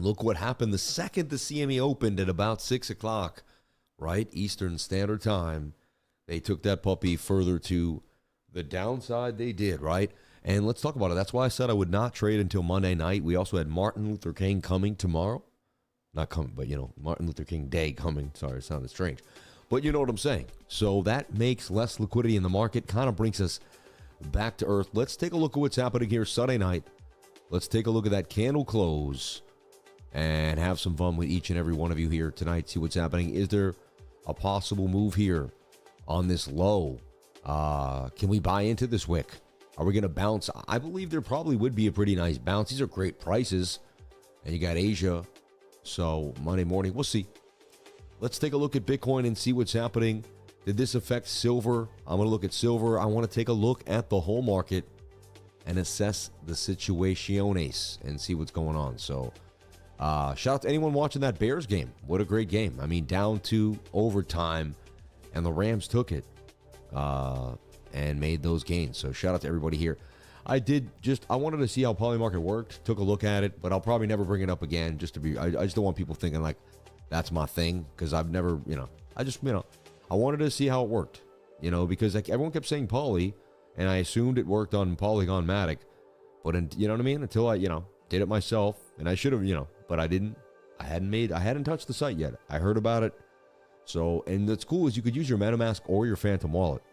look what happened the second the CME opened at about 6 o'clock, right? Eastern Standard Time. They took that puppy further to the downside. They did, right? And let's talk about it. That's why I said I would not trade until Monday night. We also had Martin Luther King coming tomorrow. Not coming, but, Martin Luther King Day coming. Sorry, it sounded strange. But you know what I'm saying. So that makes less liquidity in the market, kind of brings us back to earth. Let's take a look at what's happening here Sunday night. Let's take a look at that candle close and have some fun with each and every one of you here tonight. See what's happening. Is there a possible move here on this low? Can we buy into this wick? Are we going to bounce? I believe there probably would be a pretty nice bounce. These are great prices. And you got Asia. So Monday morning, we'll see. Let's take a look at Bitcoin and see what's happening. Did this affect silver? I'm going to look at silver. I want to take a look at the whole market and assess the situaciones and see what's going on. So shout out to anyone watching that Bears game. What a great game. I mean, down to overtime, and the Rams took it. And made those gains. So shout out to everybody here. I wanted to see how Polymarket worked, took a look at it, but I'll probably never bring it up again I just don't want people thinking like that's my thing, because I've never, I wanted to see how it worked, because like everyone kept saying Poly, and I assumed it worked on Polygon Matic, but you know what I mean? Until I, did it myself, and I should have, but I didn't. I hadn't touched the site yet. I heard about it. So, and what's cool is you could use your MetaMask or your Phantom wallet.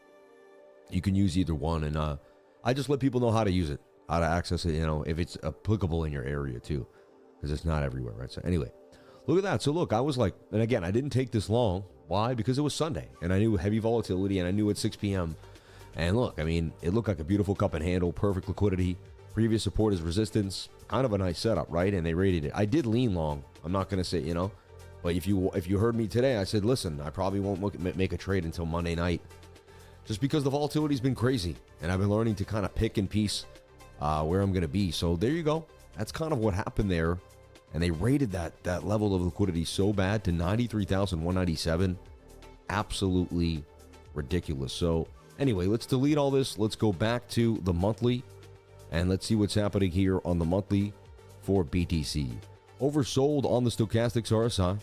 You can use either one, and I just let people know how to use it, how to access it, if it's applicable in your area too, because it's not everywhere, right? So anyway, look at that. So look, I was like, and again, I didn't take this long. Why? Because it was Sunday, and I knew heavy volatility, and I knew at 6 p.m. And look, I mean, it looked like a beautiful cup and handle, perfect liquidity. Previous support is resistance, kind of a nice setup, right? And they rated it. I did lean long. I'm not going to say, but if you heard me today, I said, listen, I probably won't make a trade until Monday night. Just because the volatility's been crazy, and I've been learning to kind of pick and piece where I'm going to be. So there you go. That's kind of what happened there. And they rated that level of liquidity so bad to 93,197. Absolutely ridiculous. So anyway, let's delete all this. Let's go back to the monthly, and let's see what's happening here on the monthly for BTC. Oversold on the stochastics RSI,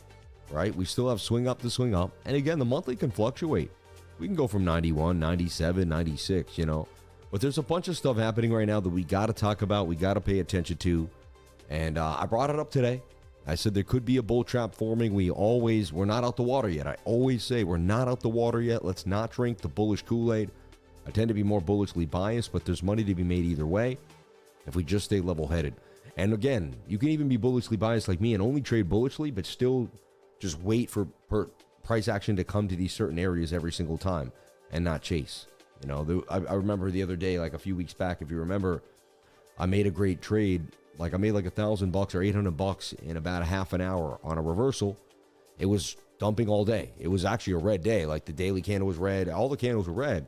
right? We still have swing up to swing up. And again, the monthly can fluctuate. We can go from 91, 97, 96, But there's a bunch of stuff happening right now that we got to talk about, we got to pay attention to. And I brought it up today. I said there could be a bull trap forming. We're not out the water yet. I always say we're not out the water yet. Let's not drink the bullish Kool-Aid. I tend to be more bullishly biased, but there's money to be made either way if we just stay level-headed. And again, you can even be bullishly biased like me and only trade bullishly, but still just wait for price action to come to these certain areas every single time and not chase. I remember the other day, like a few weeks back, if you remember, I made a great trade. Like I made like $1,000 or $800 in about a half an hour on a reversal. It was dumping all day. It was actually a red day. Like the daily candle was red. All the candles were red.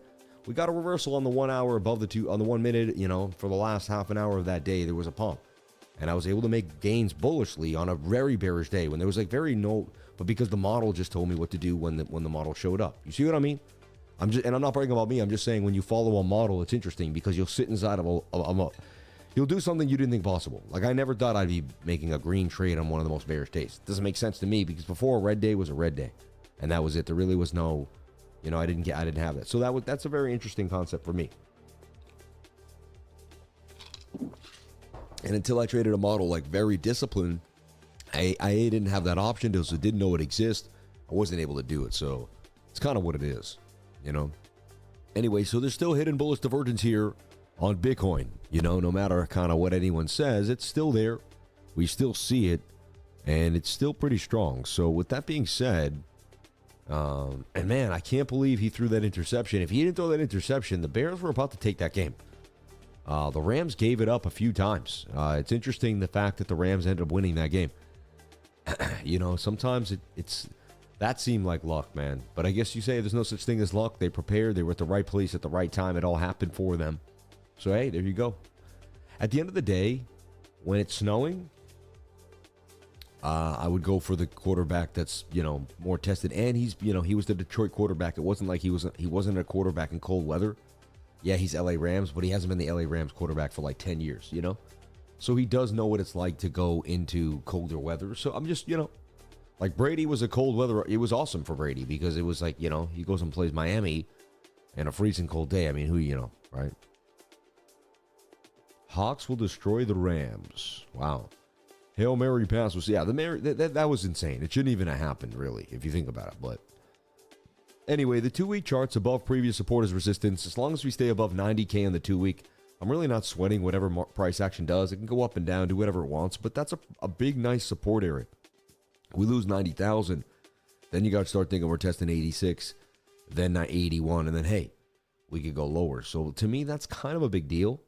We got a reversal on the 1 hour above the 2 on the 1 minute, for the last half an hour of that day, there was a pump. And I was able to make gains bullishly on a very bearish day when there was like but because the model just told me what to do when the model showed up. You see what I mean? And I'm not bragging about me. I'm just saying when you follow a model, it's interesting because you'll sit inside of you'll do something you didn't think possible. Like I never thought I'd be making a green trade on one of the most bearish days. It doesn't make sense to me because before a red day was a red day, and that was it. There really was no, I didn't have that. So that's a very interesting concept for me. And until I traded a model like very disciplined, I didn't have that option, so didn't know it exists. I wasn't able to do it. So it's kind of what it is, Anyway, so there's still hidden bullish divergence here on Bitcoin. No matter kind of what anyone says, it's still there. We still see it, and it's still pretty strong. So with that being said, and man, I can't believe he threw that interception. If he didn't throw that interception, the Bears were about to take that game. The Rams gave it up a few times. It's interesting the fact that the Rams ended up winning that game. Sometimes it's that seemed like luck, man. But I guess you say there's no such thing as luck. They prepared. They were at the right place at the right time. It all happened for them. So, hey, there you go. At the end of the day, when it's snowing, I would go for the quarterback that's, more tested. And he's, he was the Detroit quarterback. It wasn't like he wasn't a quarterback in cold weather. Yeah, he's LA Rams, but he hasn't been the LA Rams quarterback for like 10 years, So he does know what it's like to go into colder weather. So I'm just, like Brady was a cold weather. It was awesome for Brady because it was like, he goes and plays Miami in a freezing cold day. I mean, right? Hawks will destroy the Rams. Wow. Hail Mary pass was, that was insane. It shouldn't even have happened, really, if you think about it. But anyway, the 2-week chart's above previous support as resistance. As long as we stay above 90K on the 2-week, I'm really not sweating whatever price action does. It can go up and down, do whatever it wants, but that's a big, nice support area. We lose 90,000, then you got to start thinking we're testing 86, then 81, and then, hey, we could go lower. So to me, that's kind of a big deal.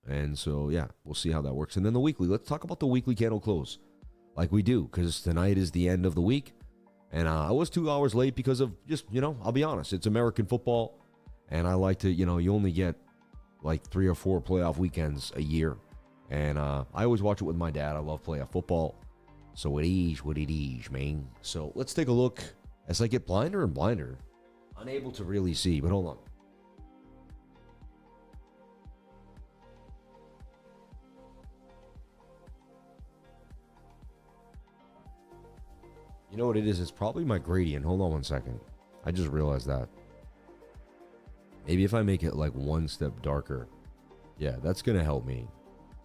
And so, yeah, we'll see how that works. And then the weekly. Let's talk about the weekly candle close like we do, because tonight is the end of the week. And I was 2 hours late because of just, I'll be honest, it's American football. And I like to, you only get like 3 or 4 playoff weekends a year. And I always watch it with my dad. I love playoff football. So it is what it is, man. So let's take a look as I get blinder and blinder. Unable to really see, but hold on. You know what it is? It's probably my gradient. Hold on 1 second. I just realized that. Maybe if I make it like 1 step darker. Yeah, that's going to help me.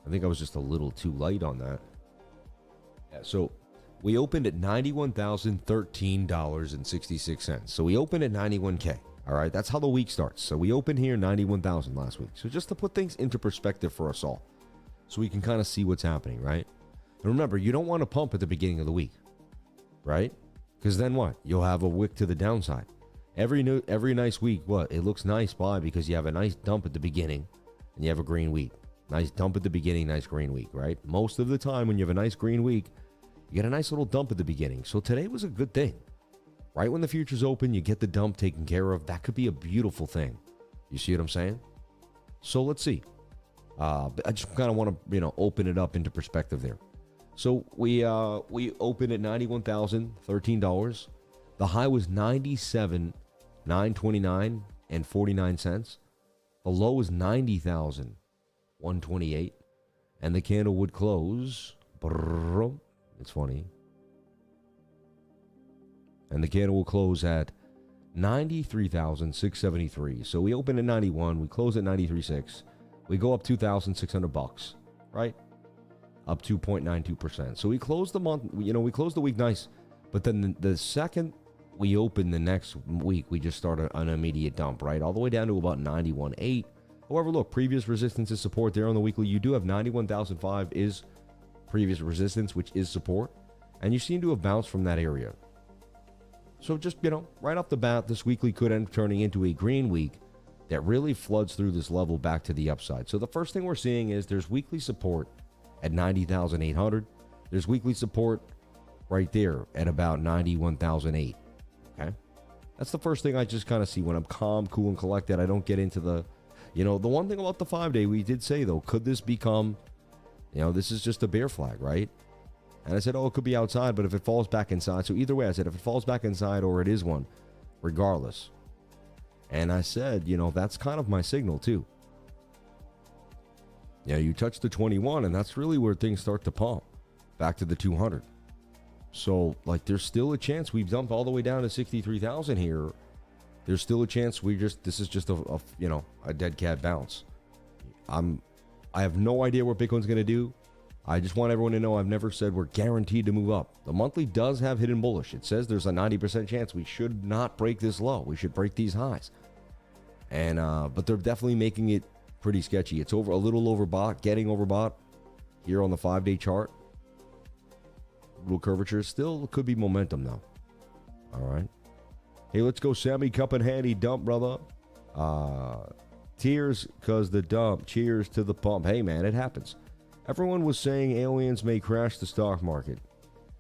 I think I was just a little too light on that. Yeah, so we opened at $91,013.66. So we opened at 91K. All right, that's how the week starts. So we opened here 91,000 last week. So just to put things into perspective for us all, so we can kind of see what's happening, right? And remember, you don't want to pump at the beginning of the week, right? Because then what? You'll have a wick to the downside. Every nice week, what? It looks nice. Why? Because you have a nice dump at the beginning and you have a green week. Nice dump at the beginning, nice green week, right? Most of the time when you have a nice green week, you get a nice little dump at the beginning. So today was a good thing. Right when the future's open, you get the dump taken care of. That could be a beautiful thing. You see what I'm saying? So let's see. I just kind of want to, open it up into perspective there. So we opened at $91,013. The high was $97,929 and 49 cents. The low was $90,128, and the candle would close. It's funny. And the candle will close at 93,673. So we opened at 91, we close at 93.6. We go up $2,600, right? Up 2.92%. So we closed the month, we closed the week nice. But then the second we open the next week, we just start an immediate dump, right? All the way down to about 91.8. However, look, previous resistance is support there on the weekly. You do have 91,005 is previous resistance, which is support. And you seem to have bounced from that area. So just, right off the bat, this weekly could end up turning into a green week that really floods through this level back to the upside. So the first thing we're seeing is there's weekly support at 90,800. There's weekly support right there at about 91,008. Okay? That's the first thing I just kind of see when I'm calm, cool, and collected. I don't get into the, the one thing about the 5-day, we did say, though, could this become, this is just a bear flag, right? And I said, it could be outside, but if it falls back inside. So either way, I said, if it falls back inside or it is one, regardless. And I said, that's kind of my signal, too. Yeah, you touch the 21, and that's really where things start to pump back to the 200. So, there's still a chance we've dumped all the way down to 63,000 here. There's still a chance this is just a dead cat bounce. I have no idea what Bitcoin's going to do. I just want everyone to know I've never said we're guaranteed to move up. The monthly does have hidden bullish. It says there's a 90% chance we should not break this low. We should break these highs. And but they're definitely making it pretty sketchy. It's a little overbought, getting overbought here on the 5-day chart. Little curvature. Still could be momentum though. All right. Hey, let's go Sammy Cup and Handy dump, brother. Tears cause the dump. Cheers to the pump. Hey man, it happens. Everyone was saying aliens may crash the stock market,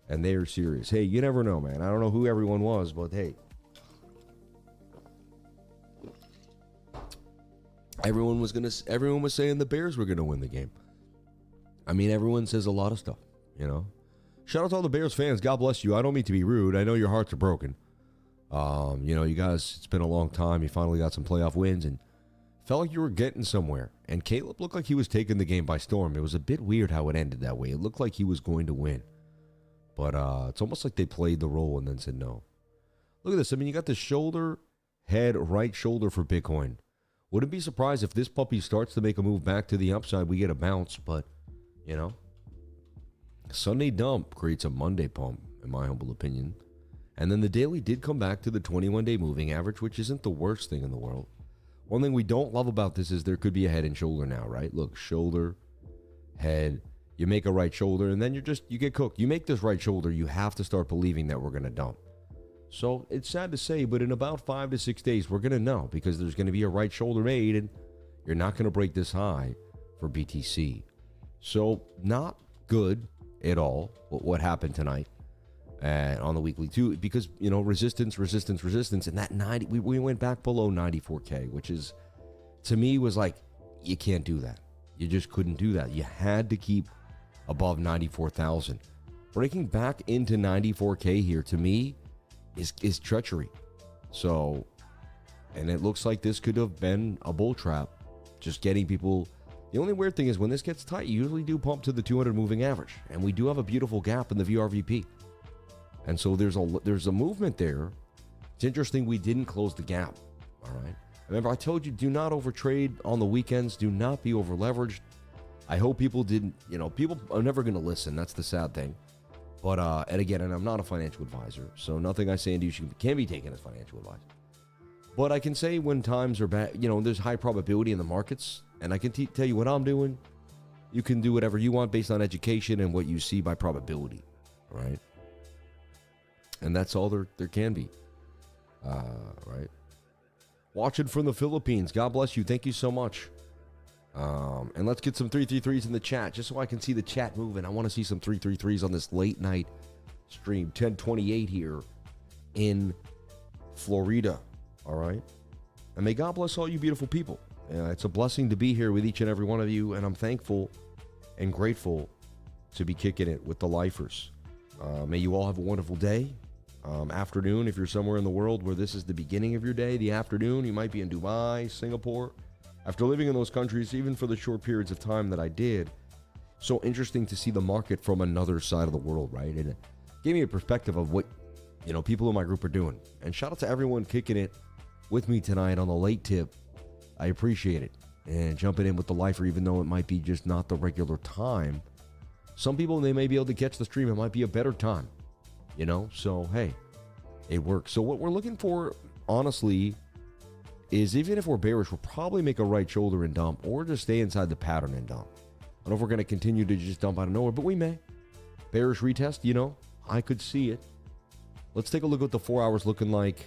and they are serious. Hey, you never know, man. I don't know who everyone was, but hey. Everyone was saying the Bears were gonna win the game. I mean, everyone says a lot of stuff, Shout out to all the Bears fans. God bless you. I don't mean to be rude. I know your hearts are broken. You guys, it's been a long time. You finally got some playoff wins and Felt like you were getting somewhere. And Caleb looked like he was taking the game by storm. It was a bit weird how it ended that way. It looked like he was going to win. But it's almost like they played the role and then said no. Look at this. I mean, you got the shoulder, head, right shoulder for Bitcoin. Wouldn't be surprised if this puppy starts to make a move back to the upside. We get a bounce, but, you know. Sunday dump creates a Monday pump, in my humble opinion. And then the daily did come back to the 21-day moving average, which isn't the worst thing in the world. One thing we don't love about this is there could be a head and shoulder now, right? Look, shoulder, head, you make a right shoulder, and then you get cooked. You make this right shoulder, you have to start believing that we're going to dump. So it's sad to say, but in about 5 to 6 days, we're going to know because there's going to be a right shoulder made, and you're not going to break this high for BTC. So not good at all what happened tonight on the weekly too, because, you know, resistance, and that 90, we went back below 94K, which is, to me, was like, you can't do that. You just couldn't do that. You had to keep above 94,000. Breaking back into 94K here, to me, is treachery. So, and it looks like this could have been a bull trap, just getting people. The only weird thing is when this gets tight, you usually do pump to the 200 moving average, and we do have a beautiful gap in the VRVP. And so there's a movement there. It's interesting we didn't close the gap. All right. Remember, I told you, do not overtrade on the weekends. Do not be over leveraged. I hope people didn't, you know, people are never going to listen. That's the sad thing. But, and again, and I'm not a financial advisor, so nothing I say into you can be taken as financial advice. But I can say when times are bad, you know, there's high probability in the markets, and I can tell you what I'm doing. You can do whatever you want based on education and what you see by probability, right? And that's all there can be, right? Watching from the Philippines. God bless you. Thank you so much. And let's get some 333s in the chat, just so I can see the chat moving. I want to see some 333s on this late night stream, 10:28 here in Florida. All right? And may God bless all you beautiful people. It's a blessing to be here with each and every one of you, and I'm thankful and grateful to be kicking it with the lifers. May you all have a wonderful day. Afternoon, if you're somewhere in the world where this is the beginning of your day, the afternoon, you might be in Dubai, Singapore. After living in those countries, even for the short periods of time that I did, so interesting to see the market from another side of the world, right? And it gave me a perspective of what, you know, people in my group are doing. And shout out to everyone kicking it with me tonight on the late tip. I appreciate it. And jumping in with the lifer, even though it might be just not the regular time. Some people, they may be able to catch the stream. It might be a better time, you know? So, hey, it works. So what we're looking for, honestly, is even if we're bearish, we'll probably make a right shoulder and dump, or just stay inside the pattern and dump. I don't know if we're going to continue to just dump out of nowhere, but we may. Bearish retest, you know, I could see it. Let's take a look at what the 4 hours looking like.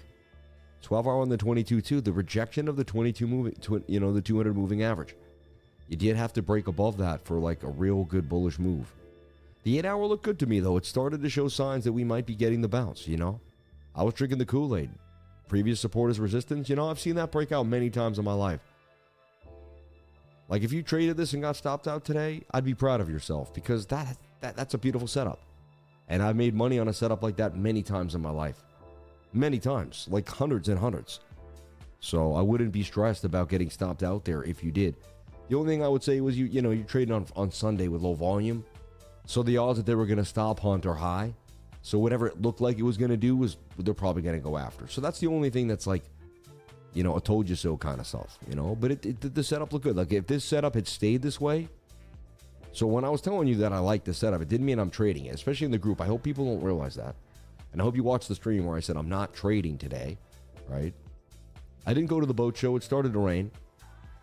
12 hour on the 22.2, the rejection of the 22 moving, you know, the 200 moving average. You did have to break above that for like a real good bullish move. The 8 hour looked good to me, though. It started to show signs that we might be getting the bounce, you know. I was drinking the Kool-Aid. Previous support is resistance. You know, I've seen that break out many times in my life. Like, if you traded this and got stopped out today, I'd be proud of yourself, because that's a beautiful setup. And I've made money on a setup like that many times in my life. Many times, like hundreds and hundreds. So I wouldn't be stressed about getting stopped out there if you did. The only thing I would say was, you know, you're trading on Sunday with low volume. So the odds that they were going to stop hunt are high. So whatever it looked like it was going to do was they're probably going to go after. So that's the only thing that's like, you know, a told you so kind of stuff, you know. But the setup looked good. Like, if this setup had stayed this way. So when I was telling you that I like the setup, it didn't mean I'm trading it, especially in the group. I hope people don't realize that. And I hope you watched the stream where I said I'm not trading today, right? I didn't go to the boat show. It started to rain.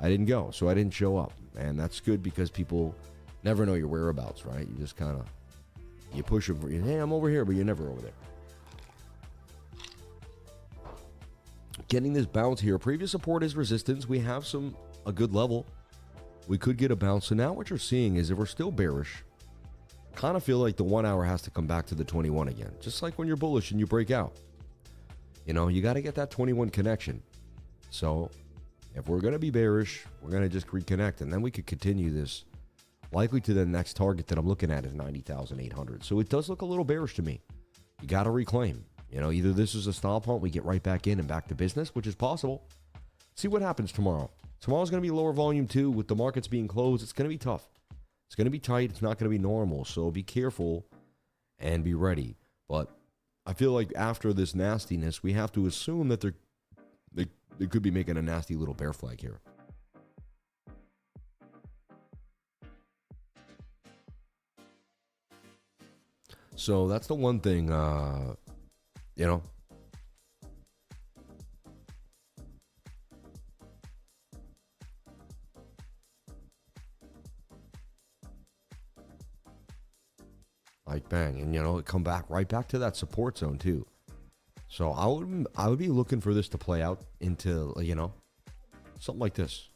I didn't go, so I didn't show up. And that's good, because people never know your whereabouts, right? You just kind of, you push them for you. Hey, I'm over here, but you're never over there. Getting this bounce here. Previous support is resistance. We have a good level. We could get a bounce. So now what you're seeing is, if we're still bearish, kind of feel like the 1 hour has to come back to the 21 again. Just like when you're bullish and you break out. You know, you got to get that 21 connection. So if we're going to be bearish, we're going to just reconnect, and then we could continue this. Likely to the next target that I'm looking at is 90,800. So it does look a little bearish to me. You got to reclaim. You know, either this is a stop hunt, we get right back in and back to business, which is possible. See what happens tomorrow. Tomorrow's going to be lower volume too. With the markets being closed, it's going to be tough. It's going to be tight. It's not going to be normal. So be careful and be ready. But I feel like after this nastiness, we have to assume that they could be making a nasty little bear flag here. So that's the one thing, you know. Like bang, and it come back right back to that support zone too. So I would be looking for this to play out into something like this.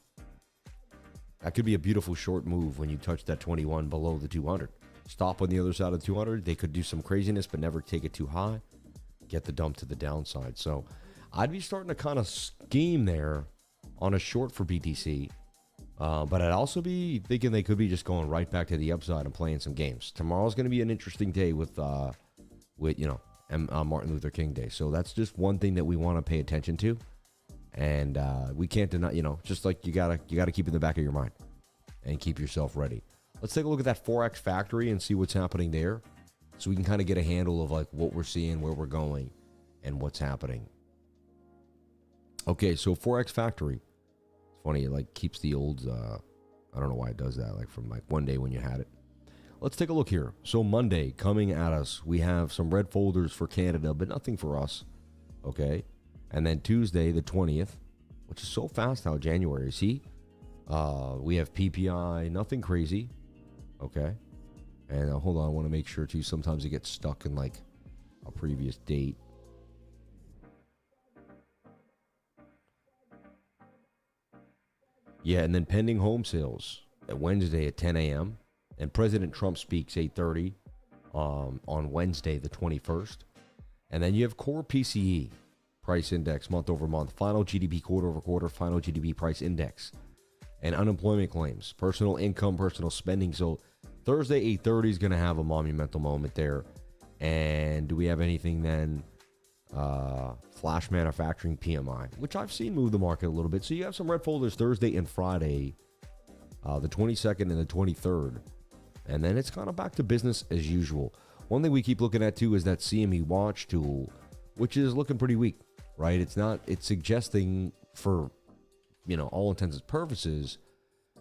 That could be a beautiful short move when you touch that 21 below the 200. Stop on the other side of the 200. They could do some craziness, but never take it too high. Get the dump to the downside. So I'd be starting to kind of scheme there on a short for BTC. But I'd also be thinking they could be just going right back to the upside and playing some games. Tomorrow's going to be an interesting day with Martin Luther King Day. So that's just one thing that we want to pay attention to. And we can't deny, just like you gotta keep in the back of your mind and keep yourself ready. Let's take a look at that Forex Factory and see what's happening there, so we can kind of get a handle of like what we're seeing, where we're going, and what's happening. Okay, so Forex Factory. It's funny, it like keeps the old. I don't know why it does that. Like from like one day when you had it. Let's take a look here. So Monday coming at us, we have some red folders for Canada, but nothing for us. Okay, and then Tuesday the 20th, which is so fast how January. See, we have PPI, nothing crazy. Okay, and hold on, I want to make sure too. Sometimes it gets stuck in like a previous date. Yeah, and then pending home sales at Wednesday at 10 a.m. And President Trump speaks 8:30 on Wednesday the 21st. And then you have core PCE price index month over month, final GDP quarter over quarter, final GDP price index, and unemployment claims, personal income, personal spending. So Thursday 8:30 is going to have a monumental moment there. And do we have anything then? Flash manufacturing PMI, which I've seen move the market a little bit. So you have some red folders Thursday and Friday, the 22nd and the 23rd. And then it's kind of back to business as usual. One thing we keep looking at too is that CME watch tool, which is looking pretty weak, right? It's suggesting for, all intents and purposes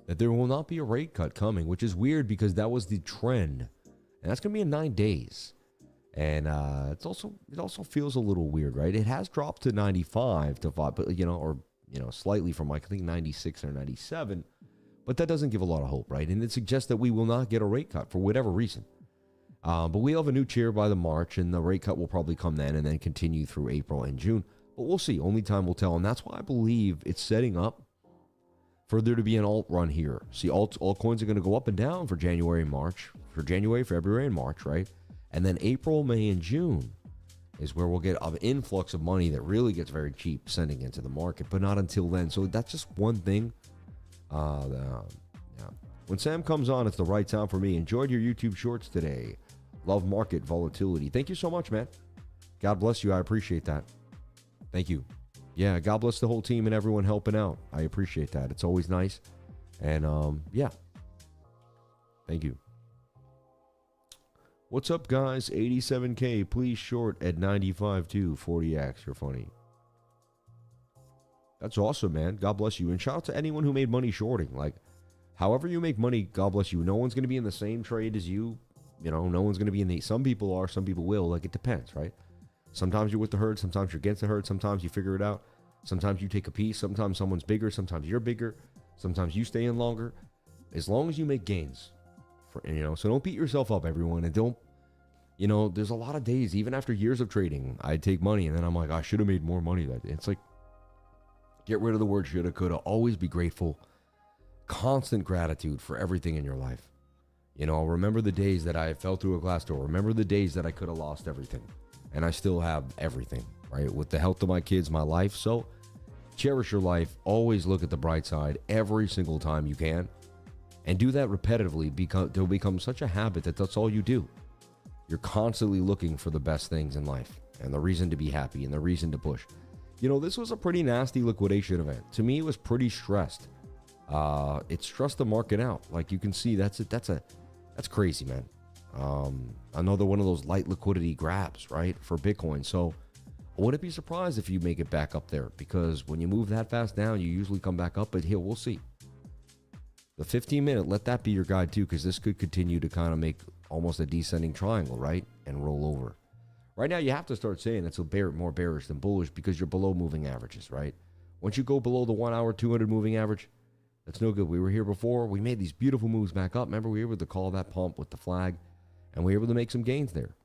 that there will not be a rate cut coming, which is weird because that was the trend. And that's going to be in 9 days. And it also feels a little weird, right? It has dropped to 95 to 5, but slightly from like I think 96 or 97, but that doesn't give a lot of hope, right? And it suggests that we will not get a rate cut for whatever reason. But we have a new chair by the March, and the rate cut will probably come then and then continue through April and June. But we'll see. Only time will tell, and that's why I believe it's setting up for there to be an alt run here. See, altcoins are going to go up and down for January and March, for January, February, and March, right? And then April, May, and June is where we'll get an influx of money that really gets very cheap sending into the market, but not until then. So that's just one thing. When Sam comes on, it's the right time for me. Enjoyed your YouTube shorts today. Love market volatility. Thank you so much, man. God bless you. I appreciate that. Thank you. Yeah, God bless the whole team and everyone helping out. I appreciate that. It's always nice. And yeah. Thank you. What's up, guys? 87K. Please short at 95.2 40x. You're funny. That's awesome, man. God bless you. And shout out to anyone who made money shorting. Like, however you make money, God bless you. No one's going to be in the same trade as you. No one's going to be in the... Some people are, some people will. Like, it depends, right? Sometimes you're with the herd. Sometimes you're against the herd. Sometimes you figure it out. Sometimes you take a piece. Sometimes someone's bigger. Sometimes you're bigger. Sometimes you stay in longer. As long as you make gains. So don't beat yourself up, everyone. And don't... there's a lot of days, even after years of trading, I take money and then I'm like, I should have made more money that day. It's like, get rid of the word shoulda, coulda. Always be grateful. Constant gratitude for everything in your life. Remember the days that I fell through a glass door. Remember the days that I could have lost everything. And I still have everything, right? With the health of my kids, my life. So cherish your life. Always look at the bright side every single time you can. And do that repetitively because it'll become such a habit that that's all you do. You're constantly looking for the best things in life and the reason to be happy and the reason to push. This was a pretty nasty liquidation event. To me, it was pretty stressed. It stressed the market out. Like you can see, that's crazy, man. Another one of those light liquidity grabs, right, for Bitcoin. So I wouldn't be surprised if you make it back up there, because when you move that fast down, you usually come back up. But here, we'll see. The 15-minute, let that be your guide too, because this could continue to kind of make almost a descending triangle, right, and roll over. Right now, you have to start saying it's more bearish than bullish because you're below moving averages, right? Once you go below the 1 hour 200 moving average, that's no good. We were here before. We made these beautiful moves back up. Remember, we were able to call that pump with the flag, and we were able to make some gains there.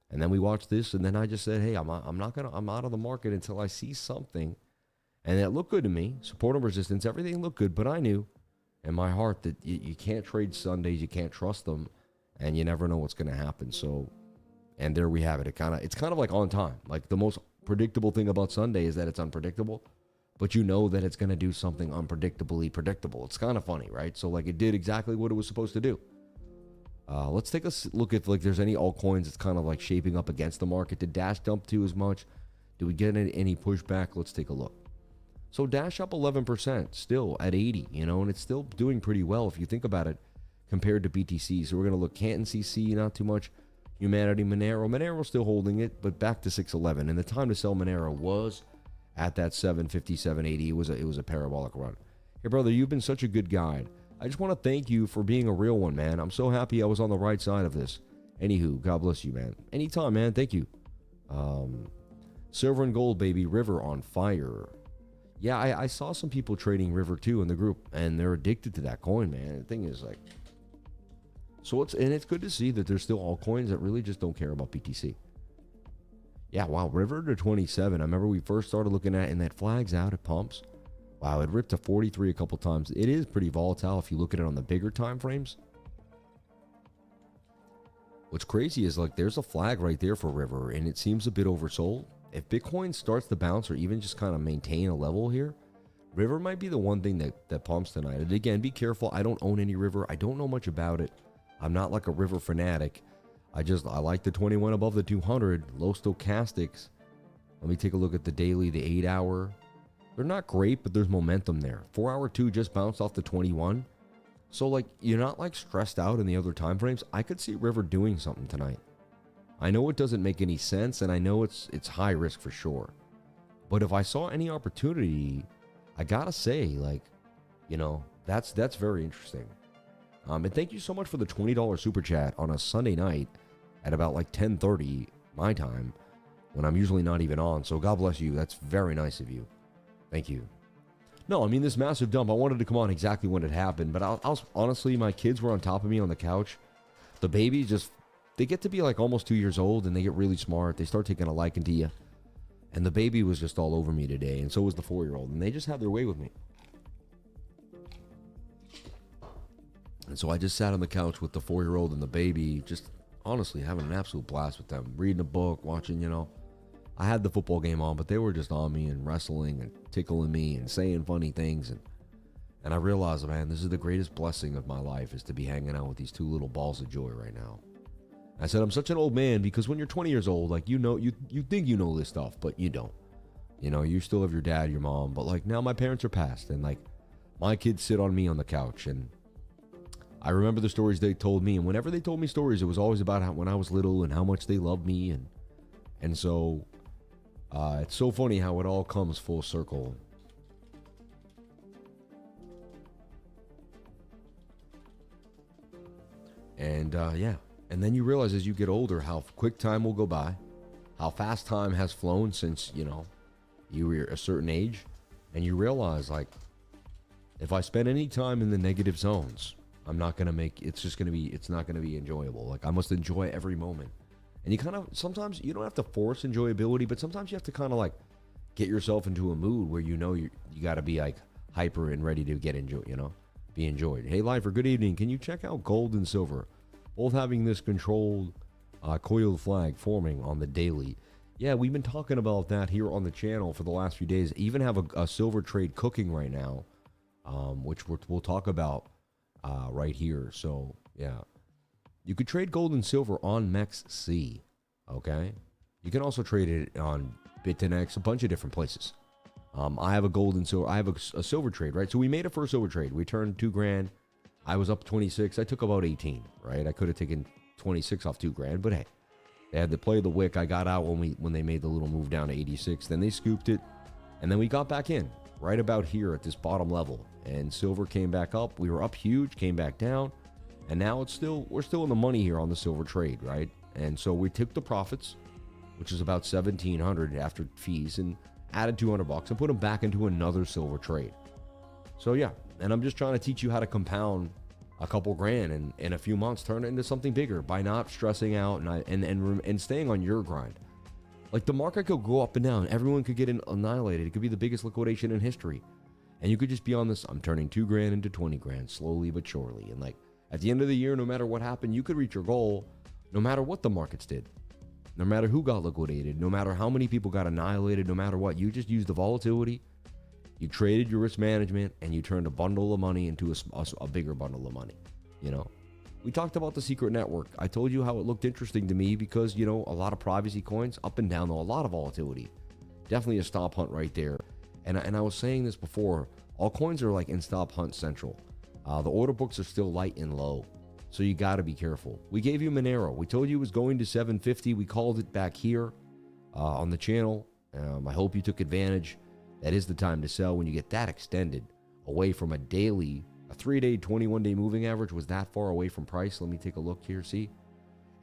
And then we watched this, and then I just said, hey, I'm out of the market until I see something. And it looked good to me. Support and resistance, everything looked good, but I knew in my heart that you can't trade Sundays, you can't trust them, and you never know what's going to happen. So, and there we have it. It's kind of like on time. Like the most predictable thing about Sunday is that it's unpredictable, but you know that it's going to do something unpredictably predictable. It's kind of funny, right? So like it did exactly what it was supposed to do. Let's take a look at like there's any altcoins that's kind of like shaping up against the market. Did Dash dump too as much? Do we get any pushback? Let's take a look. So Dash up 11% still at 80, and it's still doing pretty well if you think about it compared to BTC. So we're going to look Canton CC, not too much. Humanity, Monero still holding it, but back to 611. And the time to sell Monero was at that 750, 780. It was a parabolic run. Hey, brother, you've been such a good guide. I just want to thank you for being a real one, man. I'm so happy I was on the right side of this. Anywho, God bless you, man. Anytime, man. Thank you. Silver and gold, baby. River on fire. Yeah, I saw some people trading River too in the group, and they're addicted to that coin, man. The thing is, like, so it's good to see that there's still altcoins that really just don't care about BTC. Yeah, wow, River to 27. I remember we first started looking at it, and that flag's out, it pumps. Wow, it ripped to 43 a couple times. It is pretty volatile if you look at it on the bigger time frames. What's crazy is like there's a flag right there for River, and it seems a bit oversold. If Bitcoin starts to bounce or even just kind of maintain a level here, River might be the one thing that pumps tonight. And again, be careful. I don't own any River. I don't know much about it. I'm not like a River fanatic. I like the 21 above the 200, low stochastics. Let me take a look at the daily, the 8 hour. They're not great, but there's momentum there. 4 hour 2 just bounced off the 21. So like you're not like stressed out in the other time frames. I could see River doing something tonight. I know it doesn't make any sense, and I know it's high risk for sure. But if I saw any opportunity, I gotta say, like, that's very interesting. And thank you so much for the $20 super chat on a Sunday night at about like 10:30 my time, when I'm usually not even on. So God bless you. That's very nice of you. Thank you. No, I mean, this massive dump, I wanted to come on exactly when it happened, but I was honestly, my kids were on top of me on the couch. The babies they get to be like almost 2 years old, and they get really smart. They start taking a liking to you. And the baby was just all over me today, and so was the 4-year-old, and they just had their way with me. And so I just sat on the couch with the 4-year-old and the baby, just honestly having an absolute blast with them, reading a book, watching, I had the football game on, but they were just on me and wrestling and tickling me and saying funny things. And I realized, man, this is the greatest blessing of my life, is to be hanging out with these two little balls of joy right now. I said, I'm such an old man, because when you're 20 years old, like, you think you know this stuff, but you don't. You still have your dad, your mom, but like now my parents are passed, and like my kids sit on me on the couch, and I remember the stories they told me, and whenever they told me stories, it was always about how, when I was little and how much they loved me, and so it's so funny how it all comes full circle. And yeah. And then you realize as you get older how quick time will go by, how fast time has flown since, you were a certain age. And you realize, like, if I spend any time in the negative zones, I'm not going to it's not going to be enjoyable. Like, I must enjoy every moment. And you kind of, sometimes you don't have to force enjoyability, but sometimes you have to kind of like get yourself into a mood where you got to be like hyper and ready to get be enjoyed. Hey, Lifer, good evening. Can you check out gold and silver? Both having this controlled coiled flag forming on the daily. Yeah, we've been talking about that here on the channel for the last few days. Even have a silver trade cooking right now, which we'll talk about right here. So, yeah. You could trade gold and silver on MEXC, okay? You can also trade it on Pionex, a bunch of different places. I have a gold and silver. I have a silver trade, right? So we made a first silver trade. We turned $2,000. I was up 26. I took about 18, right? I could have taken 26 off $2,000, but hey, they had to play the wick. I got out when they made the little move down to 86. Then they scooped it, and then we got back in right about here at this bottom level. And silver came back up. We were up huge, came back down, and now we're still in the money here on the silver trade, right? And so we took the profits, which is about 1,700 after fees, and added $200 and put them back into another silver trade. So yeah, and I'm just trying to teach you how to compound a couple grand and in a few months turn it into something bigger by not stressing out and staying on your grind. Like the market could go up and down. Everyone could get annihilated. It could be the biggest liquidation in history. And you could just be on this, I'm turning $2,000 into 20 grand slowly but surely. And like at the end of the year, no matter what happened, you could reach your goal no matter what the markets did. No matter who got liquidated, no matter how many people got annihilated, no matter what, you just used the volatility, you traded your risk management, and you turned a bundle of money into a bigger bundle of money, you know? We talked about the secret network. I told you how it looked interesting to me because, you know, a lot of privacy coins, up and down, though, a lot of volatility. Definitely a stop hunt right there. And I was saying this before, all coins are like in stop hunt central. The order books are still light and low. So you got to be careful. We gave you Monero. We told you it was going to 750. We called it back here on the channel. I hope you took advantage. That is the time to sell when you get that extended away from a 3-day, 21-day moving average was that far away from price. Let me take a look here, see?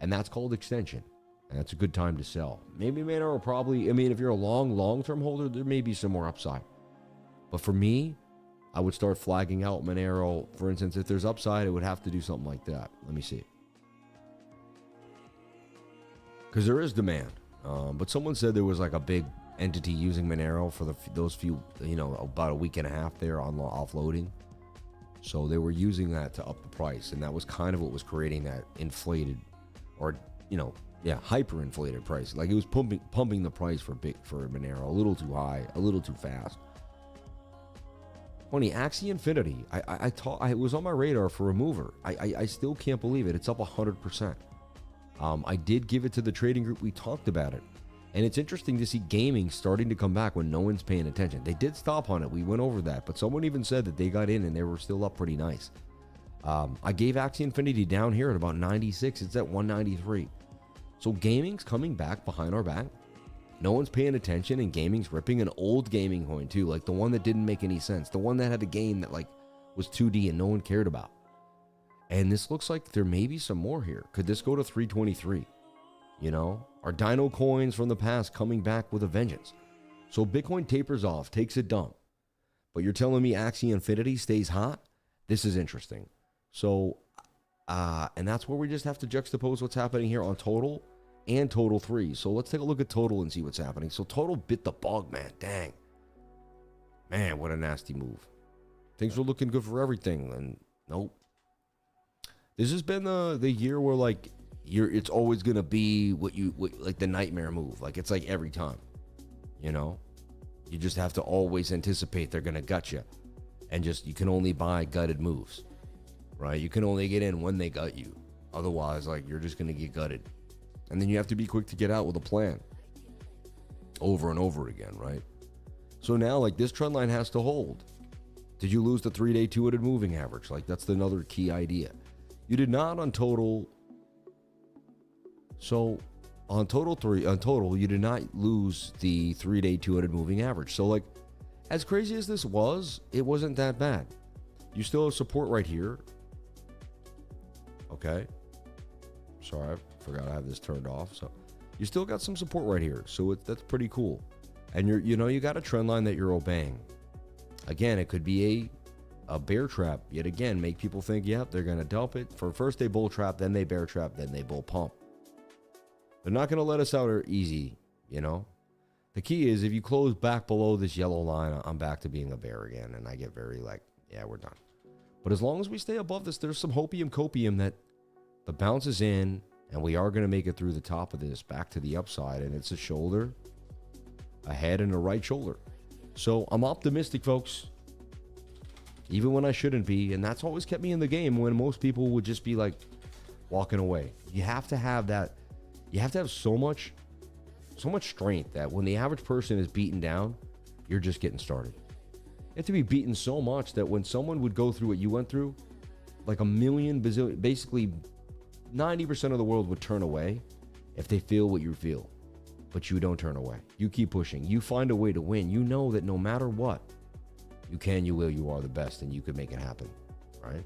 And that's called extension. And that's a good time to sell. Maybe Monero probably, I mean, if you're a long-term holder, there may be some more upside. But for me, I would start flagging out Monero. For instance, if there's upside, it would have to do something like that. Let me see. Because there is demand. But someone said there was like a big entity using Monero for those few, you know, about a week and a half there on offloading. So they were using that to up the price. And that was kind of what was creating that inflated or, you know, yeah, hyperinflated price. Like it was pumping the price for Monero a little too high, a little too fast. Funny, Axie Infinity. I was on my radar for a mover. I still can't believe it. It's up 100%. I did give it to the trading group. We talked about it. And it's interesting to see gaming starting to come back when no one's paying attention. They did stop on it. We went over that. But someone even said that they got in and they were still up pretty nice. I gave Axie Infinity down here at about 96. It's at 193. So gaming's coming back behind our back. No one's paying attention, and gaming's ripping an old gaming coin too, like the one that didn't make any sense, the one that had a game that like was 2D and no one cared about. And this looks like there may be some more here. Could this go to 323? You know, are Dino coins from the past coming back with a vengeance? So Bitcoin tapers off, takes a dump, but you're telling me Axie Infinity stays hot? This is interesting. So, and that's where we just have to juxtapose what's happening here on total and total 3. So let's take a look at total and see what's happening. So total bit the bug, man. Dang. Man, what a nasty move. Things were looking good for everything, and nope. This has been the year where like it's always gonna be what like the nightmare move. Like it's like every time, you know. You just have to always anticipate they're gonna gut you, and just you can only buy gutted moves, right? You can only get in when they gut you. Otherwise, like you're just gonna get gutted. And then you have to be quick to get out with a plan over and over again, right? So now, like, this trend line has to hold. Did you lose the 3-day 200 moving average? Like, that's another key idea. You did not on total. So on total, you did not lose the 3-day 200 moving average. So, like, as crazy as this was, it wasn't that bad. You still have support right here. Okay. Sorry, I forgot I have this turned off. So you still got some support right here. So that's pretty cool. And you got a trend line that you're obeying. Again, it could be a bear trap. Yet again, make people think, yep, they're going to dump it. First they bull trap, then they bear trap, then they bull pump. They're not going to let us out easy, you know. The key is if you close back below this yellow line, I'm back to being a bear again. And I get very like, yeah, we're done. But as long as we stay above this, there's some hopium copium that the bounce is in, and we are going to make it through the top of this back to the upside, and it's a shoulder, a head, and a right shoulder. So I'm optimistic, folks, even when I shouldn't be, and that's always kept me in the game when most people would just be like walking away. You have to have that. You have to have so much strength that when the average person is beaten down, you're just getting started. You have to be beaten so much that when someone would go through what you went through, like a million, bazillion, basically 90% of the world would turn away if they feel what you feel. But you don't turn away. You keep pushing. You find a way to win. You know that no matter what, you can, you will, you are the best, and you can make it happen, right?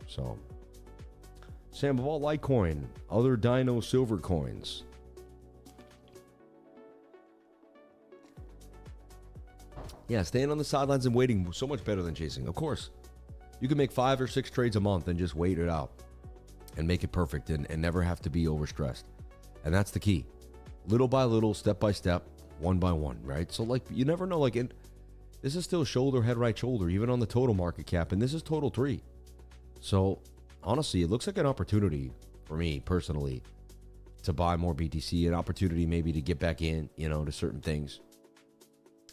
So, Sam, of all Litecoin, other Dino Silver coins. Yeah, staying on the sidelines and waiting so much better than chasing. Of course, you can make 5 or 6 trades a month and just wait it out and make it perfect and never have to be overstressed. And that's the key. Little by little, step by step, one by one, right? So, like, you never know. Like, this is still shoulder, head, right shoulder, even on the total market cap, and this is total 3. So, honestly, it looks like an opportunity for me personally to buy more BTC, an opportunity maybe to get back in, you know, to certain things.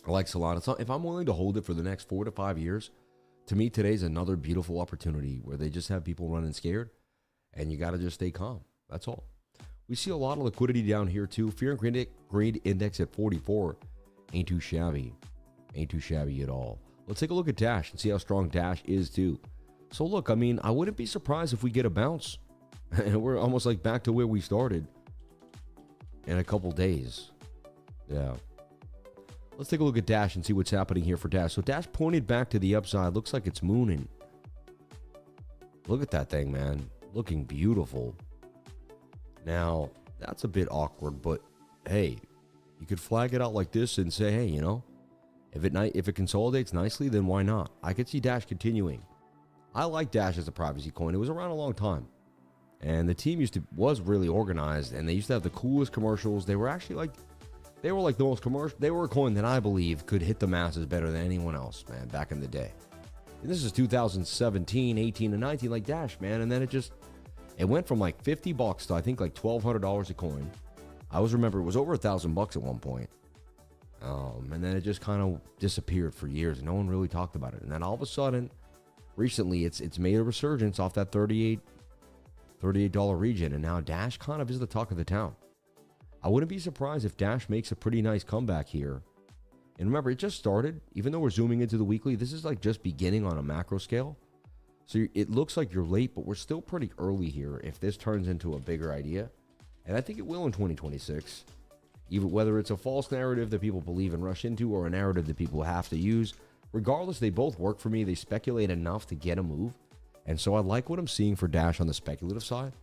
I like Solana. If I'm willing to hold it for the next 4 to 5 years, to me, today's another beautiful opportunity where they just have people running scared, and you got to just stay calm. That's all. We see a lot of liquidity down here, too. Fear and greed index at 44. Ain't too shabby. Ain't too shabby at all. Let's take a look at Dash and see how strong Dash is, too. So, look, I mean, I wouldn't be surprised if we get a bounce. And we're almost like back to where we started in a couple days. Yeah. Let's take a look at Dash and see what's happening here for Dash. So, Dash pointed back to the upside. Looks like it's mooning. Look at that thing, man. Looking beautiful. Now, that's a bit awkward, but hey, you could flag it out like this and say, hey, you know, if it consolidates nicely, then why not? I could see Dash continuing. I like Dash as a privacy coin. It was around a long time. And the team was really organized, and they used to have the coolest commercials. They were actually like the most commercial. They were a coin that I believe could hit the masses better than anyone else, man, back in the day. And this is 2017, 18, and 19, like Dash, man. And then it went from like $50 to I think like $1,200 a coin. I always remember it was over $1,000 at one point. And then it just kind of disappeared for years. No one really talked about it. And then all of a sudden, recently, it's made a resurgence off that $38 region. And now Dash kind of is the talk of the town. I wouldn't be surprised if Dash makes a pretty nice comeback here. And remember, it just started. Even though we're zooming into the weekly, this is like just beginning on a macro scale. So it looks like you're late, but we're still pretty early here if this turns into a bigger idea. And I think it will in 2026. Even whether it's a false narrative that people believe and rush into or a narrative that people have to use. Regardless, they both work for me. They speculate enough to get a move. And so I like what I'm seeing for Dash on the speculative side.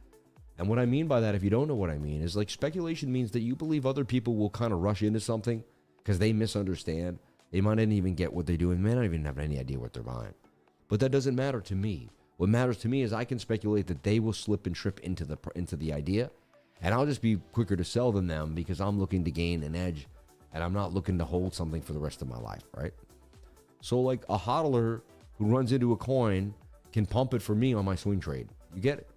And what I mean by that, if you don't know what I mean, is like speculation means that you believe other people will kind of rush into something because they misunderstand. They might not even get what they do and may not even have any idea what they're buying. But that doesn't matter to me. What matters to me is I can speculate that they will slip and trip into the idea, and I'll just be quicker to sell than them because I'm looking to gain an edge, and I'm not looking to hold something for the rest of my life, right? So like a hodler who runs into a coin can pump it for me on my swing trade. You get it?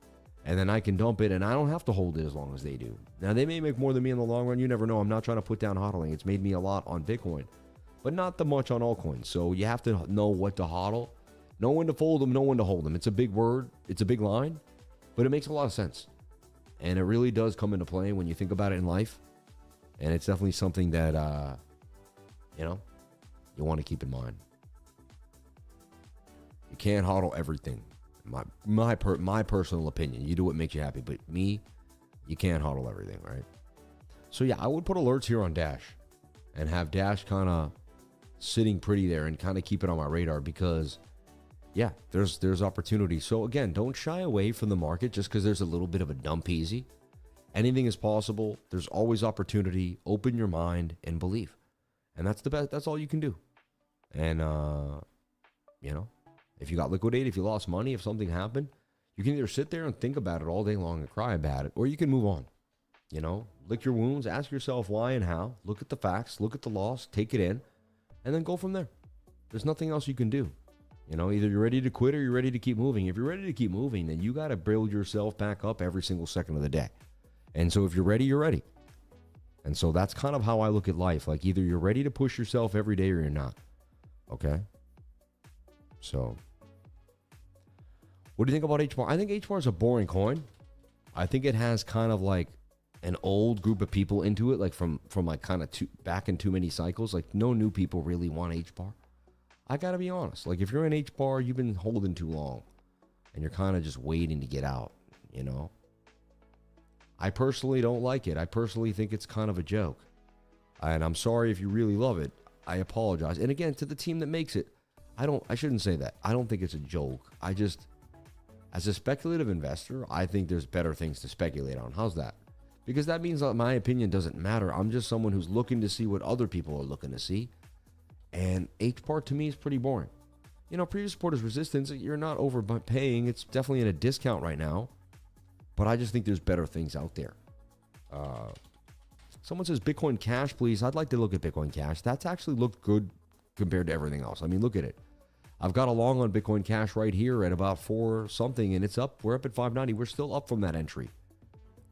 And then I can dump it, and I don't have to hold it as long as they do. Now, they may make more than me in the long run. You never know. I'm not trying to put down hodling. It's made me a lot on Bitcoin, but not that much on altcoins. So you have to know what to hodl. Know when to fold them, know when to hold them. It's a big word. It's a big line, but it makes a lot of sense. And it really does come into play when you think about it in life. And it's definitely something that, you want to keep in mind. You can't hodl everything. My personal opinion. You do what makes you happy. But me, you can't hodl everything, right? So yeah, I would put alerts here on Dash and have Dash kind of sitting pretty there and kind of keep it on my radar because yeah, there's opportunity. So again, don't shy away from the market just because there's a little bit of a dump easy. Anything is possible. There's always opportunity. Open your mind and believe. And that's the best. That's all you can do. And, if you got liquidated, if you lost money, if something happened, you can either sit there and think about it all day long and cry about it, or you can move on. Lick your wounds, ask yourself why and how, look at the facts, look at the loss, take it in, and then go from there. There's nothing else you can do. Either you're ready to quit or you're ready to keep moving. If you're ready to keep moving, then you got to build yourself back up every single second of the day. And so if you're ready, you're ready. And so that's kind of how I look at life. Like either you're ready to push yourself every day or you're not. Okay? So, what do you think about HBAR? I think HBAR is a boring coin. I think it has kind of like an old group of people into it, like from like kind of back in too many cycles. Like no new people really want HBAR. I gotta be honest. Like if you're in HBAR, you've been holding too long, and you're kind of just waiting to get out. You know. I personally don't like it. I personally think it's kind of a joke, and I'm sorry if you really love it. I apologize. And again, to the team that makes it, I shouldn't say that. I don't think it's a joke. I just, as a speculative investor, I think there's better things to speculate on. How's that? Because that means that my opinion doesn't matter. I'm just someone who's looking to see what other people are looking to see. And HBAR to me is pretty boring. You know, previous support is resistance. You're not overpaying. It's definitely in a discount right now. But I just think there's better things out there. Someone says Bitcoin Cash, please. I'd like to look at Bitcoin Cash. That's actually looked good compared to everything else. I mean, look at it. I've got a long on Bitcoin Cash right here at about 4 something, and it's up. We're up at 590. We're still up from that entry,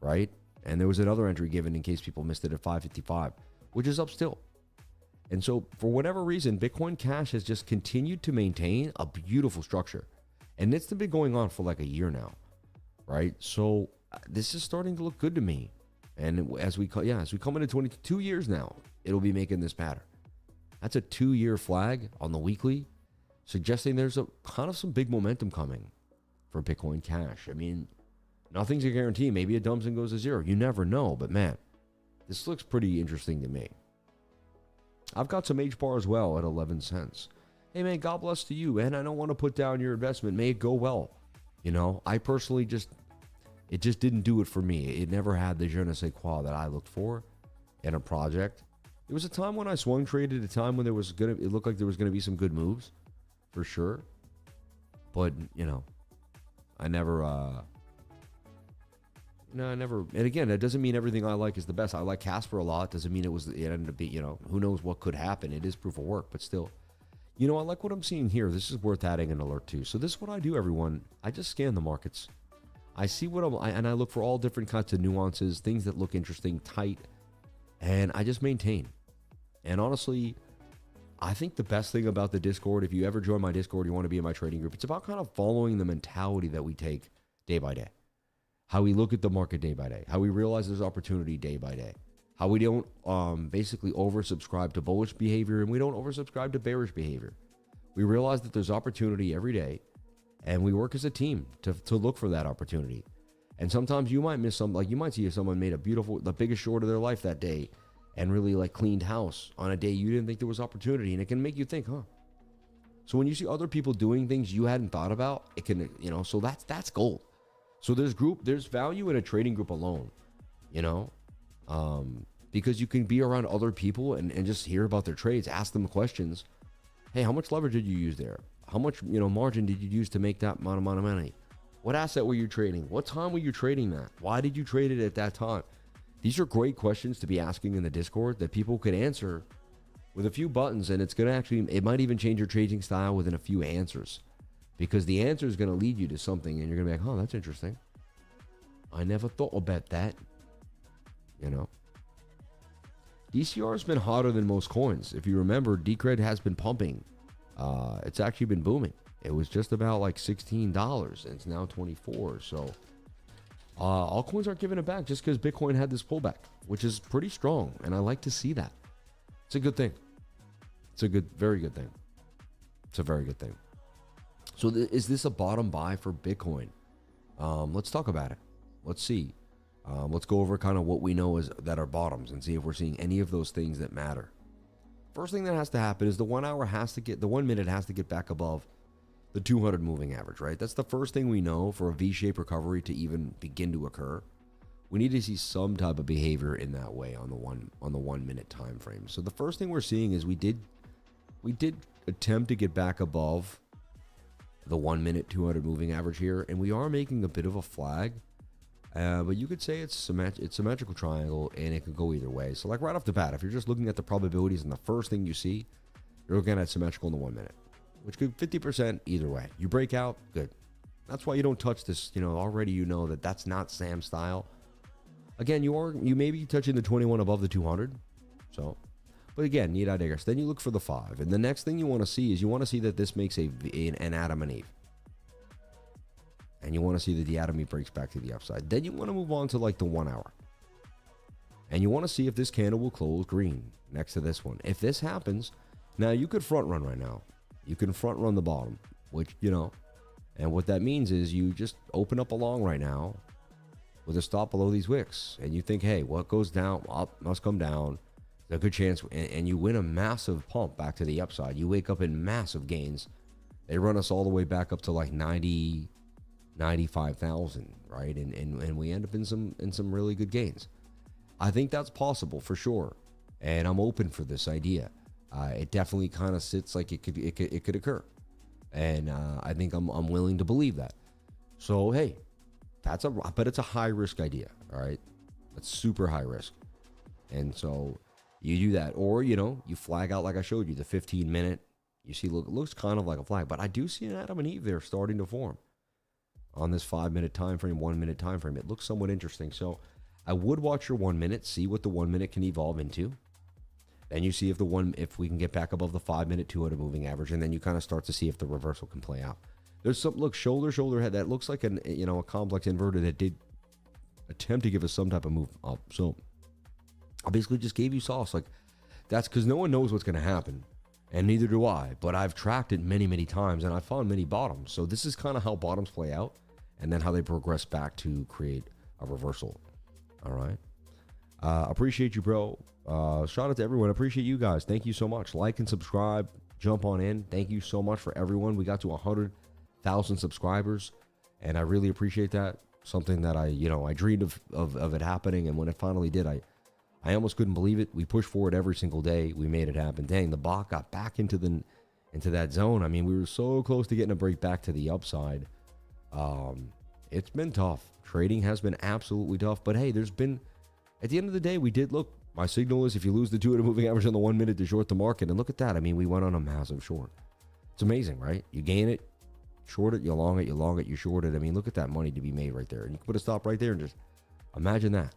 right? And there was another entry given in case people missed it at 555, which is up still. And so for whatever reason, Bitcoin Cash has just continued to maintain a beautiful structure. And it's been going on for like a year now, right? So this is starting to look good to me. And as we come into 22 years now, it'll be making this pattern. That's a 2-year flag on the weekly, suggesting there's a kind of some big momentum coming for Bitcoin Cash. I mean, nothing's a guarantee. Maybe it dumps and goes to zero. You never know. But man, this looks pretty interesting to me. I've got some HBAR as well at 11 cents. Hey man, God bless to you. And I don't want to put down your investment. May it go well. You know, I personally it just didn't do it for me. It never had the je ne sais quoi that I looked for in a project. There was a time when I swung traded, a time when it looked like there was gonna be some good moves, for sure. But you know, I never. And again, that doesn't mean everything I like is the best. I like Casper a lot. Doesn't mean it ended up being, you know, who knows what could happen. It is proof of work, but still. You know, I like what I'm seeing here. This is worth adding an alert to. So this is what I do, everyone. I just scan the markets. I see and I look for all different kinds of nuances, things that look interesting, tight, and I just maintain. And honestly, I think the best thing about the Discord, if you ever join my Discord, you want to be in my trading group, it's about kind of following the mentality that we take day by day. How we look at the market day by day. How we realize there's opportunity day by day. How we don't basically oversubscribe to bullish behavior and we don't oversubscribe to bearish behavior. We realize that there's opportunity every day. And we work as a team to look for that opportunity. And sometimes you might miss some, like you might see someone made the biggest short of their life that day and really like cleaned house on a day you didn't think there was opportunity. And it can make you think, huh? So when you see other people doing things you hadn't thought about, it can, you know, so that's gold. So there's value in a trading group alone, you know, because you can be around other people and just hear about their trades, ask them questions. Hey, how much leverage did you use there? How much, you know, margin did you use to make that amount of money? What asset were you trading? What time were you trading that? Why did you trade it at that time? These are great questions to be asking in the Discord that people could answer with a few buttons, and it might even change your trading style within a few answers, because the answer is going to lead you to something, and you're going to be like, oh, that's interesting. I never thought about that. You know, DCR has been hotter than most coins. If you remember, Decred has been pumping. It's actually been booming. It was just about like $16 and it's now 24. So altcoins aren't giving it back just because Bitcoin had this pullback, which is pretty strong, and I like to see that. It's a good thing. It's a very good thing. It's a very good thing. So is this a bottom buy for Bitcoin? Let's talk about it. Let's see. Let's go over kind of what we know that are bottoms and see if we're seeing any of those things that matter. First thing that has to happen is the 1 minute has to get back above the 200 moving average, right? That's the first thing we know for a V-shaped recovery to even begin to occur. We need to see some type of behavior in that way on the 1 minute time frame. So the first thing we're seeing is we did attempt to get back above the 1 minute 200 moving average here, and we are making a bit of a flag. But you could say it's symmetrical triangle, and it could go either way. So like right off the bat, if you're just looking at the probabilities and the first thing you see, you're looking at symmetrical in the 1 minute, which could 50% either way. You break out, good. That's why you don't touch this. You know, already you know that that's not Sam style. Again, you may be touching the 21 above the 200. So, but again, need I digress. Then you look for the 5, and the next thing you want to see is that this makes an Adam and Eve. And you want to see that the Adam breaks back to the upside. Then you want to move on to like the 1 hour. And you want to see if this candle will close green next to this one. If this happens, now you could front run right now. You can front run the bottom, which, you know, and what that means is you just open up a long right now with a stop below these wicks. And you think, hey, what goes down up must come down. There's a good chance. And you win a massive pump back to the upside. You wake up in massive gains. They run us all the way back up to like 90, 95,000, right? And we end up in some really good gains. I think that's possible for sure. And I'm open for this idea. It definitely kind of sits like it could occur. And I think I'm willing to believe that. So, hey, but it's a high risk idea. All right. That's super high risk. And so you do that, or, you know, you flag out, like I showed you, the 15-minute, you see, look, it looks kind of like a flag, but I do see an Adam and Eve there starting to form on this 5-minute time frame, 1-minute time frame. It looks somewhat interesting. So I would watch your 1 minute, see what the 1 minute can evolve into. Then you see if we can get back above the 5-minute 200 moving average, and then you kind of start to see if the reversal can play out. There's some, look, shoulder head, that looks like a complex inverter that did attempt to give us some type of move up. So I basically just gave you sauce. Like, that's because no one knows what's going to happen, and neither do I. But I've tracked it many, many times, and I found many bottoms. So this is kind of how bottoms play out, and then how they progress back to create a reversal. All right. Appreciate you, bro. Shout out to everyone. Appreciate you guys. Thank you so much. Like and subscribe. Jump on in. Thank you so much for everyone. We got to 100,000 subscribers, and I really appreciate that. Something that I dreamed of it happening, and when it finally did, I almost couldn't believe it. We pushed forward every single day. We made it happen. Dang, the bot got back into that zone. I mean, we were so close to getting a break back to the upside. It's been tough. Trading has been absolutely tough. But hey, at the end of the day, we did look. My signal is if you lose the 200 moving average on the 1 minute to short the market. And look at that. I mean, we went on a massive short. It's amazing, right? You gain it, short it, you long it, you short it. I mean, look at that money to be made right there. And you can put a stop right there and just imagine that.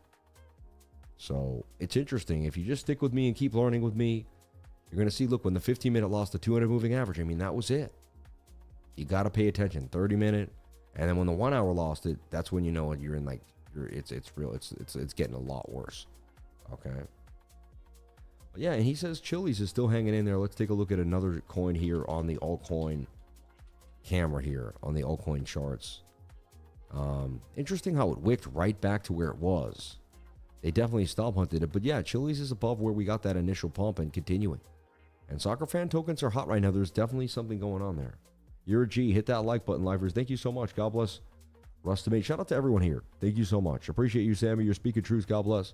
So it's interesting. If you just stick with me and keep learning with me, you're going to see, look, when the 15-minute lost the 200 moving average, I mean, that was it. You got to pay attention. 30-minute. And then when the 1 hour lost it, that's when you know you're in it's real. It's getting a lot worse. Okay. But yeah, and he says Chili's is still hanging in there. Let's take a look at another coin here on the altcoin camera here on the altcoin charts. Interesting how it wicked right back to where it was. They definitely stop hunted it. But yeah, Chili's is above where we got that initial pump and continuing. And soccer fan tokens are hot right now. There's definitely something going on there. You're a G. Hit that like button, livers. Thank you so much. God bless. Rustamate. Shout out to everyone here. Thank you so much. Appreciate you, Sammy. You're speaking truth. God bless.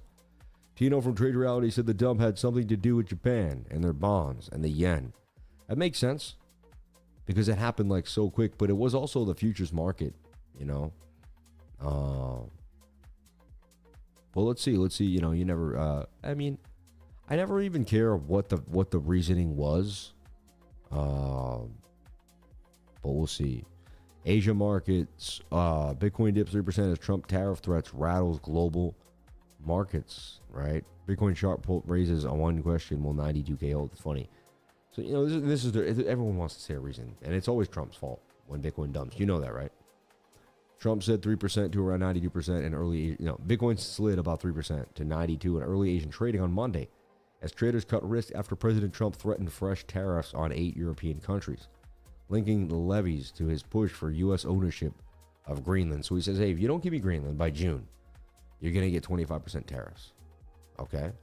Tino from Trade Reality said the dump had something to do with Japan and their bonds and the yen. That makes sense because it happened like so quick, but it was also the futures market, you know. Well, let's see. You know, you never. I mean, I never even care what the reasoning was. But we'll see. Asia markets. Bitcoin dips 3% as Trump tariff threats rattles global markets. Right. Bitcoin sharp raises on one question. Will 92K hold? It's funny. So you know this is everyone wants to say a reason, and it's always Trump's fault when Bitcoin dumps. You know that, right? Trump said 3% to around 92% in early, Bitcoin slid about 3% to 92 in early Asian trading on Monday as traders cut risk after President Trump threatened fresh tariffs on 8 European countries, linking the levies to his push for U.S. ownership of Greenland. So he says, hey, if you don't give me Greenland by June, you're going to get 25% tariffs. Okay?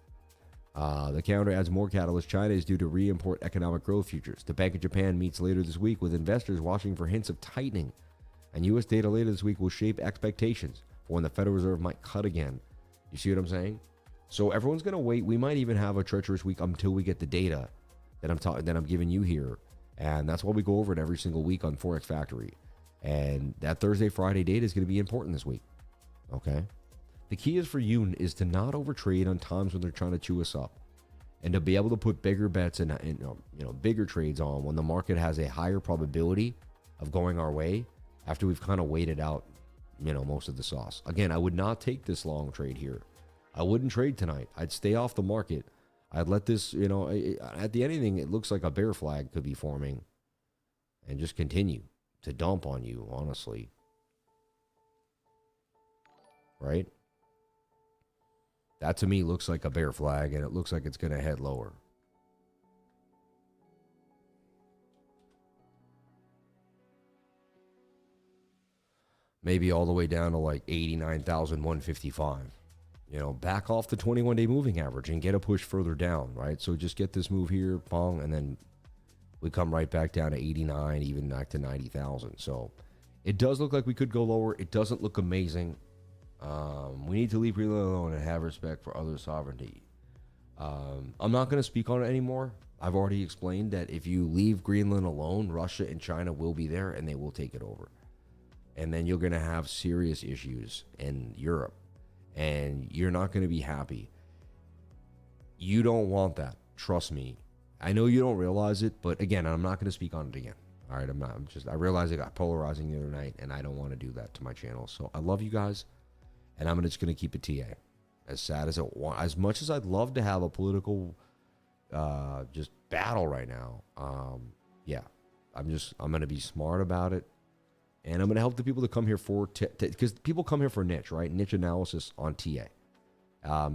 The counter adds more catalyst. China is due to re-import economic growth futures. The Bank of Japan meets later this week with investors watching for hints of tightening. And U.S. data later this week will shape expectations for when the Federal Reserve might cut again. You see what I'm saying? So everyone's going to wait. We might even have a treacherous week until we get the data that I'm giving you here. And that's why we go over it every single week on Forex Factory. And that Thursday, Friday data is going to be important this week. Okay? The key is for you is to not overtrade on times when they're trying to chew us up. And to be able to put bigger bets and bigger trades on when the market has a higher probability of going our way after we've kind of waited out, most of the sauce. Again, I would not take this long trade here. I wouldn't trade tonight. I'd stay off the market. I'd let this, at the ending, it looks like a bear flag could be forming and just continue to dump on you, honestly. Right? That to me looks like a bear flag, and it looks like it's going to head lower. Maybe all the way down to like 89,155. You know, back off the 21-day moving average and get a push further down, right? So just get this move here, bong, and then we come right back down to 89, even back to 90,000. So it does look like we could go lower. It doesn't look amazing. We need to leave Greenland alone and have respect for other sovereignty. I'm not going to speak on it anymore. I've already explained that if you leave Greenland alone, Russia and China will be there and they will take it over. And then you're going to have serious issues in Europe. And you're not going to be happy. You don't want that. Trust me. I know you don't realize it, but again, I'm not going to speak on it again. All right, I realized it got polarizing the other night, and I don't want to do that to my channel. So I love you guys, and I'm just going to keep it TA. As sad as as much as I'd love to have a political just battle right now, yeah, I'm going to be smart about it. And I'm going to help the people that come here because people come here for niche, right? Niche analysis on TA.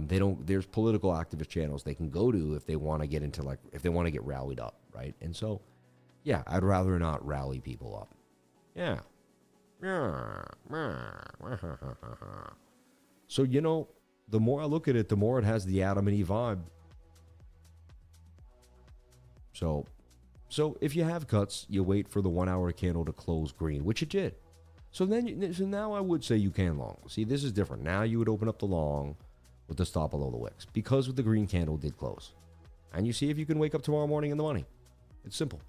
There's political activist channels they can go to if they want to get into if they want to get rallied up, right? And so, yeah, I'd rather not rally people up. Yeah. So, you know, the more I look at it, the more it has the Adam and Eve vibe. So if you have cuts, you wait for the 1 hour candle to close green, which it did. So now I would say you can long. See, this is different. Now you would open up the long with the stop below the wicks because the green candle did close. And you see if you can wake up tomorrow morning in the money. It's simple.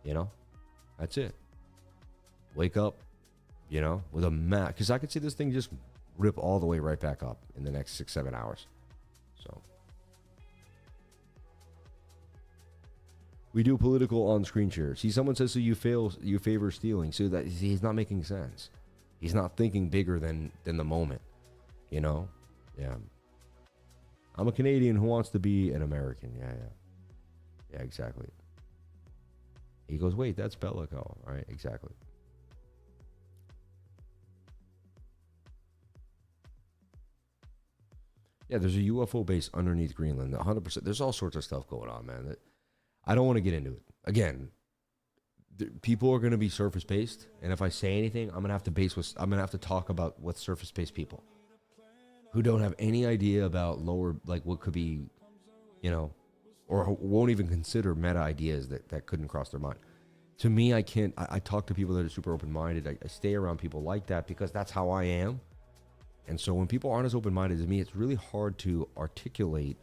You know, that's it. Wake up, you know, with a mat. Because I could see this thing just rip all the way right back up in the next 6-7 hours. So. We do political on screen share. See, someone says, so you favor stealing. So that he's not making sense. He's not thinking bigger than the moment. You know? Yeah. I'm a Canadian who wants to be an American. Yeah, exactly. He goes, wait, that's Bellico. All right, exactly. Yeah, there's a UFO base underneath Greenland. 100%. There's all sorts of stuff going on, man. I don't want to get into it. Again, people are going to be surface-based, and if I say anything, I'm going to have to talk about with surface-based people who don't have any idea about lower, like what could be, you know, or won't even consider meta ideas that couldn't cross their mind. To me, I can't. I talk to people that are super open-minded. I stay around people like that because that's how I am. And so when people aren't as open-minded as me, it's really hard to articulate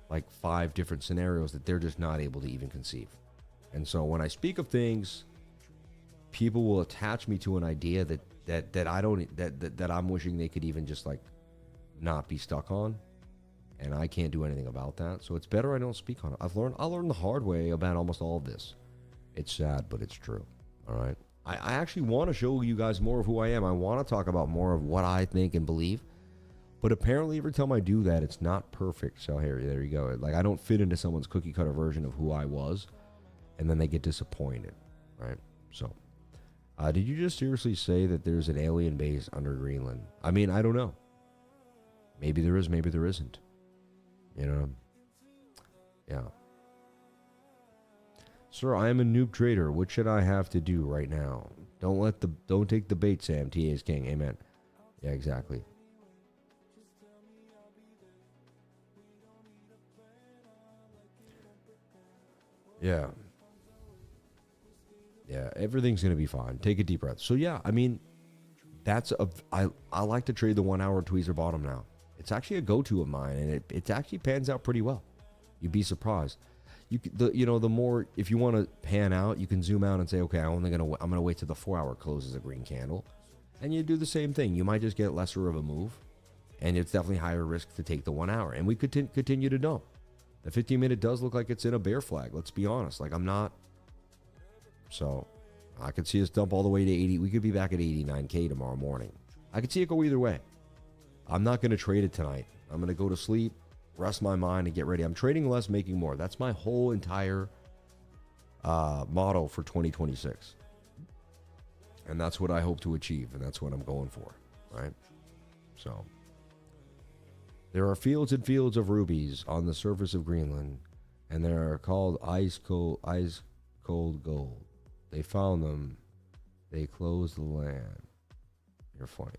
like 5 different scenarios that they're just not able to even conceive. And so when I speak of things, people will attach me to an idea that I'm wishing they could even just like not be stuck on, and I can't do anything about that. So it's better I don't speak on it. I learned the hard way about almost all of this. It's sad, but it's true. All right. I actually want to show you guys more of who I am. I want to talk about more of what I think and believe. But apparently every time I do that, it's not perfect. So there you go. Like I don't fit into someone's cookie cutter version of who I was, and then they get disappointed, right? So, did you just seriously say that there's an alien base under Greenland? I mean, I don't know. Maybe there is, maybe there isn't. You know? Yeah. Sir, I am a noob trader. What should I have to do right now? Don't take the bait, Sam. TA is king. Amen. Yeah, exactly. Yeah. Yeah, everything's going to be fine. Take a deep breath. So, yeah, I mean, I like to trade the 1 hour tweezer bottom now. It's actually a go-to of mine, and it actually pans out pretty well. You'd be surprised. The more, if you want to pan out, you can zoom out and say, okay, I'm going to wait till the 4 hour closes a green candle. And you do the same thing. You might just get lesser of a move, and it's definitely higher risk to take the 1 hour. And we could continue to dump. The 15-minute does look like it's in a bear flag. Let's be honest. Like, I'm not. So, I could see us dump all the way to 80. We could be back at 89K tomorrow morning. I could see it go either way. I'm not going to trade it tonight. I'm going to go to sleep, rest my mind, and get ready. I'm trading less, making more. That's my whole entire motto for 2026. And that's what I hope to achieve, and that's what I'm going for, right? So, There are fields and fields of rubies on the surface of Greenland, and they are called ice cold gold. They found them. They closed the land. You're funny.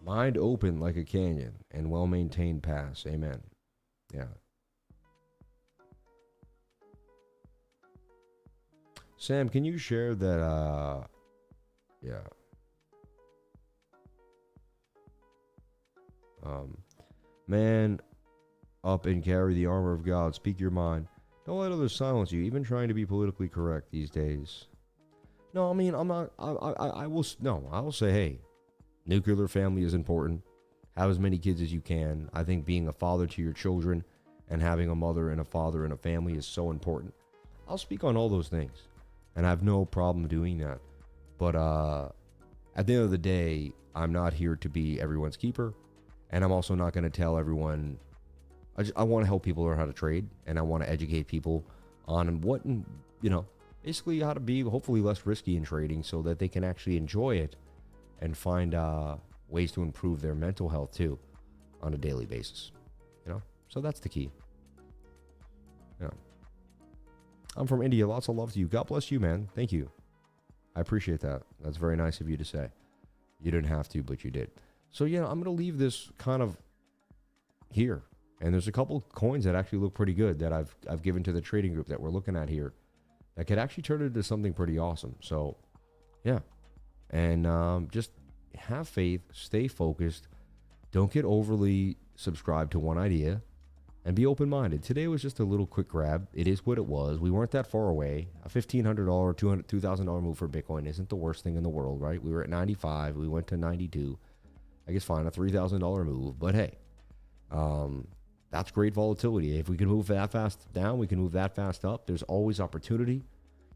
Mind open like a canyon and well-maintained pass. Amen. Yeah. Sam, can you share that, yeah. Man up and carry the armor of God. Speak your mind. Don't let others silence you, even trying to be politically correct these days. No, I mean, I'm not, I will say, hey, nuclear family is important. Have as many kids as you can. I think being a father to your children and having a mother and a father and a family is so important. I'll speak on all those things, and I have no problem doing that. But at the end of the day, I'm not here to be everyone's keeper, and I'm also not going to tell everyone. I want to help people learn how to trade, and I want to educate people on what, basically how to be hopefully less risky in trading so that they can actually enjoy it and find ways to improve their mental health too on a daily basis. So that's the key. Yeah. I'm from India. Lots of love to you. God bless you, man. Thank you. I appreciate that. That's very nice of you to say. You didn't have to, but you did. So yeah, I'm going to leave this kind of here. And there's a couple coins that actually look pretty good that I've given to the trading group that we're looking at here that could actually turn into something pretty awesome. So yeah. And just have faith, stay focused, don't get overly subscribed to one idea, and be open-minded. Today was just a little quick grab. It is what it was. We weren't that far away. A $1,500, $2,000 move for Bitcoin isn't the worst thing in the world, right? We were at 95. We went to 92. I guess fine, a $3,000 move. But hey, that's great volatility. If we can move that fast down, we can move that fast up. There's always opportunity.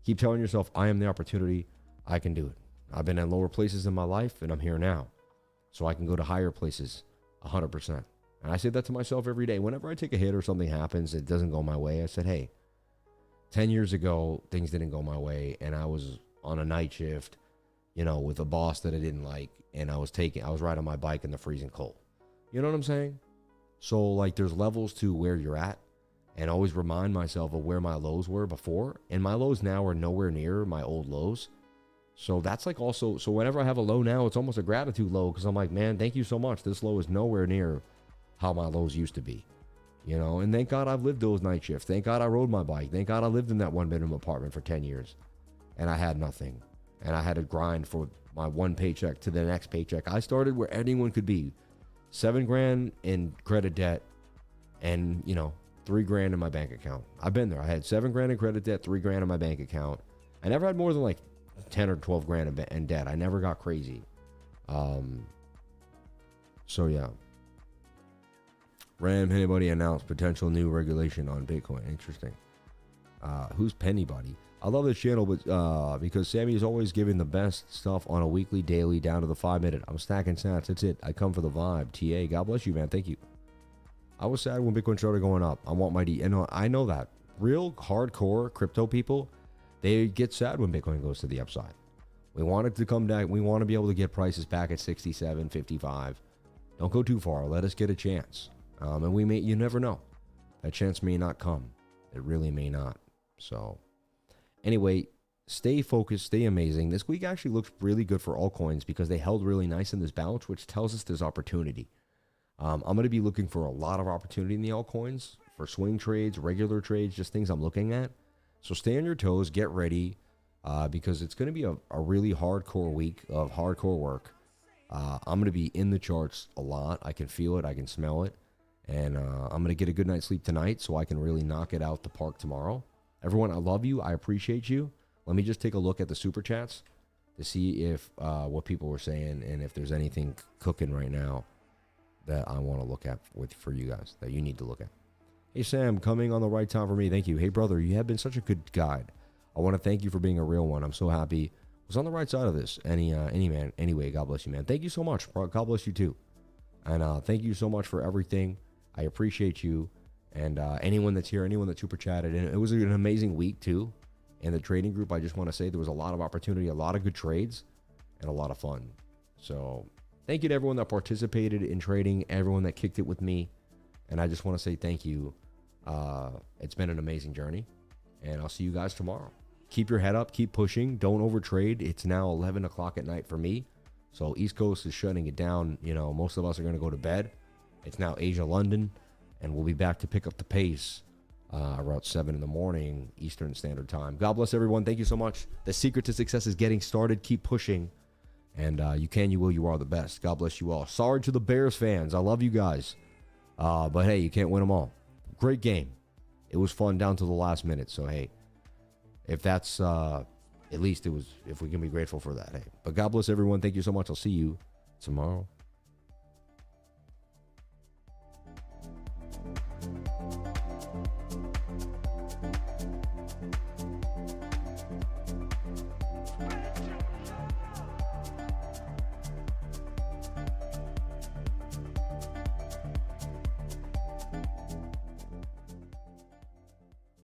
Keep telling yourself, I am the opportunity. I can do it. I've been in lower places in my life, and I'm here now. So I can go to higher places 100%. And I say that to myself every day. Whenever I take a hit or something happens, it doesn't go my way. I said, hey, 10 years ago, things didn't go my way, and I was on a night shift, with a boss that I didn't like, and I was riding my bike in the freezing cold. You know what I'm saying? So, like, there's levels to where you're at, and always remind myself of where my lows were before, and my lows now are nowhere near my old lows. So that's like also, so whenever I have a low now, it's almost a gratitude low, because I'm like, man, thank you so much. This low is nowhere near how my lows used to be, and thank God I've lived those night shifts. Thank God I rode my bike. Thank God I lived in that one-bedroom apartment for 10 years, and I had nothing, and I had to grind for my one paycheck to the next paycheck. I started where anyone could be, $7,000 in credit debt, and $3,000 in my bank account. I've been there. I had $7,000 in credit debt, $3,000 in my bank account. I never had more than like 10 or 12 grand in debt. I never got crazy. So yeah. Ram anybody announced potential new regulation on Bitcoin. Interesting. Who's Pennybody? I love this channel, but because Sammy is always giving the best stuff on a weekly, daily, down to the 5-minute. I'm stacking sats. That's it. I come for the vibe. TA, God bless you, man. Thank you. I was sad when Bitcoin started going up. I want my D. And I know that. Real hardcore crypto people, they get sad when Bitcoin goes to the upside. We want it to come down. We want to be able to get prices back at 67, 55. Don't go too far. Let us get a chance. And you never know. That chance may not come. It really may not. So anyway, stay focused, stay amazing. This week actually looks really good for altcoins because they held really nice in this bounce, which tells us there's opportunity. I'm going to be looking for a lot of opportunity in the altcoins for swing trades, regular trades, just things I'm looking at. So stay on your toes, get ready, because it's going to be a really hardcore week of hardcore work. I'm going to be in the charts a lot. I can feel it. I can smell it. And I'm going to get a good night's sleep tonight so I can really knock it out the park tomorrow. Everyone, I love you. I appreciate you. Let me just take a look at the super chats to see if what people were saying and if there's anything cooking right now that I want to look at for you guys, that you need to look at. Hey, Sam, coming on the right time for me. Thank you. Hey, brother, you have been such a good guide. I want to thank you for being a real one. I'm so happy. I was on the right side of this. Anyway, God bless you, man. Thank you so much. God bless you, too. And thank you so much for everything. I appreciate you. And anyone that's here, anyone that super chatted. And it was an amazing week, too. In the trading group, I just want to say there was a lot of opportunity, a lot of good trades, and a lot of fun. So Thank you to everyone that participated in trading, everyone that kicked it with me. And I just want to say thank you. It's been an amazing journey. And I'll see you guys tomorrow. Keep your head up. Keep pushing. Don't overtrade. It's now 11 o'clock at night for me. So East Coast is shutting it down. You know, most of us are going to go to bed. It's now Asia, London. And we'll be back to pick up the pace around 7 in the morning, Eastern Standard Time. God bless everyone. Thank you so much. The secret to success is getting started. Keep pushing. And you can, you will, you are the best. God bless you all. Sorry to the Bears fans. I love you guys. But hey, you can't win them all. Great game. It was fun down to the last minute. So, hey, if that's, at least it was, if we can be grateful for that, hey. But God bless everyone. Thank you so much. I'll see you tomorrow.